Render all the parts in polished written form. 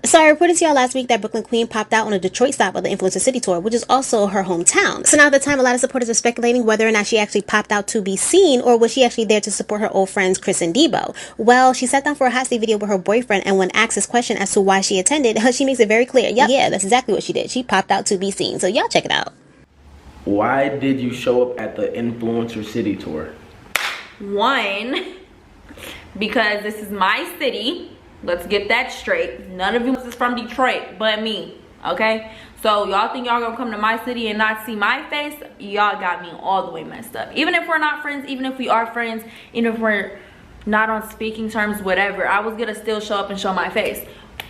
So I reported to y'all last week that Brooklyn Queen popped out on a Detroit stop of the Influencer City Tour, which is also her hometown. So now at the time, a lot of supporters are speculating whether or not she actually popped out to be seen, or was she actually there to support her old friends Chris and Debo. Well, she sat down for a hot seat video with her boyfriend, and when asked this question as to why she attended, she makes it very clear. Yep, yeah, that's exactly what she did. She popped out to be seen. So y'all check it out. Why did you show up at the Influencer City Tour? One, because this is my city. Let's get that straight. None of you is from Detroit but me, okay? So y'all think y'all gonna come to my city and not see my face? Y'all got me all the way messed up. Even if we're not friends, even if we are friends, even if we're not on speaking terms, whatever, I was gonna still show up and show my face.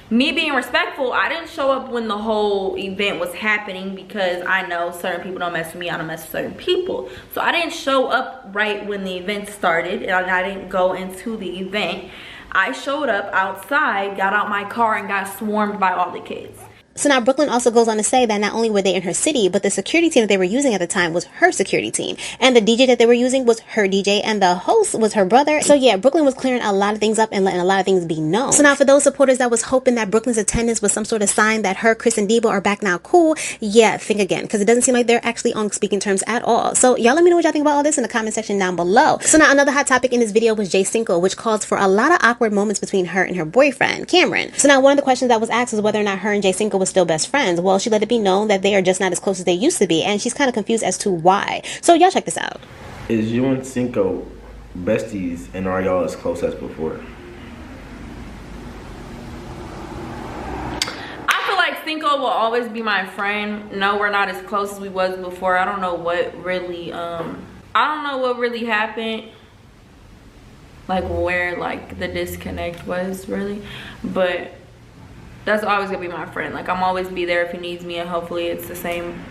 Me being respectful, I didn't show up when the whole event was happening because I know certain people don't mess with me, I don't mess with certain people. So I didn't show up right when the event started, and I didn't go into the event. I showed up outside, got out my car, and got swarmed by all the kids. So now Brooklyn also goes on to say that not only were they in her city, but the security team that they were using at the time was her security team. And the DJ that they were using was her DJ, and the host was her brother. So yeah, Brooklyn was clearing a lot of things up and letting a lot of things be known. So now for those supporters that was hoping that Brooklyn's attendance was some sort of sign that her, Chris, and Debo are back now cool, yeah, think again, because it doesn't seem like they're actually on speaking terms at all. So y'all let me know what y'all think about all this in the comment section down below. So now another hot topic in this video was Cinco, which calls for a lot of awkward moments between her and her boyfriend, Cameron. So now one of the questions that was asked was whether or not her and Cinco was still best friends. Well, she let it be known that they are just not as close as they used to be, and she's kind of confused as to why. So y'all check this out. Is you and Cinco besties, and are y'all as close as before? I feel like Cinco will always be my friend. No, we're not as close as we was before. I don't know what really happened, like where like the disconnect was really, but that's always gonna be my friend. Like, I'm always be there if he needs me, and hopefully it's the same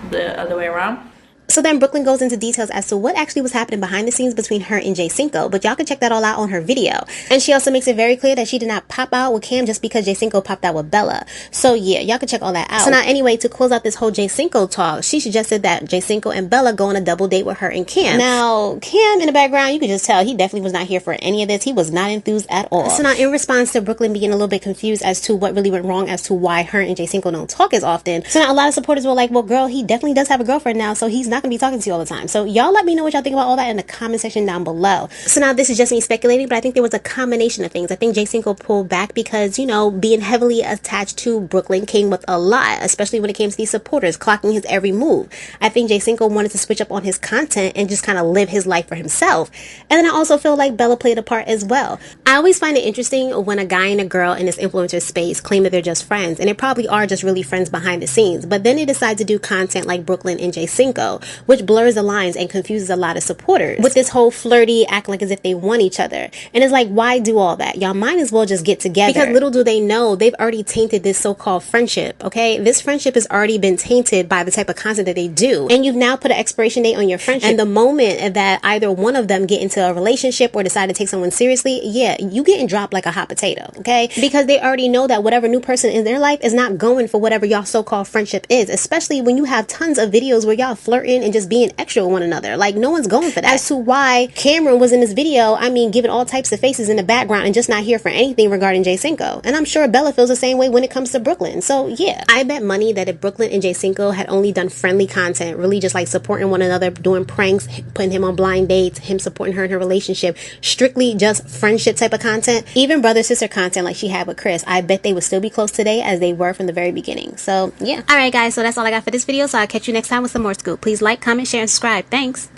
the other way around. So then Brooklyn goes into details as to what actually was happening behind the scenes between her and Cinco, but y'all can check that all out on her video. And she also makes it very clear that she did not pop out with Cam just because Cinco popped out with Bella. So yeah, y'all can check all that out. So now anyway, to close out this whole Cinco talk, she suggested that Cinco and Bella go on a double date with her and Cam. Now, Cam in the background, you could just tell he definitely was not here for any of this. He was not enthused at all. So now in response to Brooklyn being a little bit confused as to what really went wrong as to why her and Cinco don't talk as often, so now a lot of supporters were like, well girl, he definitely does have a girlfriend now, so he's not gonna be talking to you all the time. So y'all let me know what y'all think about all that in the comment section down below. So now this is just me speculating, but I think there was a combination of things. I think Cinco pulled back because, you know, being heavily attached to Brooklyn came with a lot, especially when it came to these supporters, clocking his every move. I think Cinco wanted to switch up on his content and just kind of live his life for himself. And then I also feel like Bella played a part as well. I always find it interesting when a guy and a girl in this influencer space claim that they're just friends, and they probably are just really friends behind the scenes, but then they decide to do content like Brooklyn and Cinco, which blurs the lines and confuses a lot of supporters with this whole flirty act like as if they want each other. And it's like, why do all that? Y'all might as well just get together, because little do they know they've already tainted this so-called friendship. Okay, this friendship has already been tainted by the type of content that they do, and you've now put an expiration date on your friendship. And the moment that either one of them get into a relationship or decide to take someone seriously, yeah, you getting dropped like a hot potato. Okay, because they already know that whatever new person in their life is not going for whatever y'all so-called friendship is, especially when you have tons of videos where y'all flirting and just being extra with one another. Like, no one's going for that. As to why Cameron was in this video, I mean, giving all types of faces in the background and just not here for anything regarding Cinco. And I'm sure Bella feels the same way when it comes to Brooklyn. So yeah, I bet money that if Brooklyn and Cinco had only done friendly content, really just like supporting one another, doing pranks, putting him on blind dates, him supporting her in her relationship, strictly just friendship type of content, even brother-sister content like she had with Chris, I bet they would still be close today as they were from the very beginning. So yeah. Alright guys, so that's all I got for this video. So I'll catch you next time with some more scoop. Please like, comment, share, and subscribe. Thanks.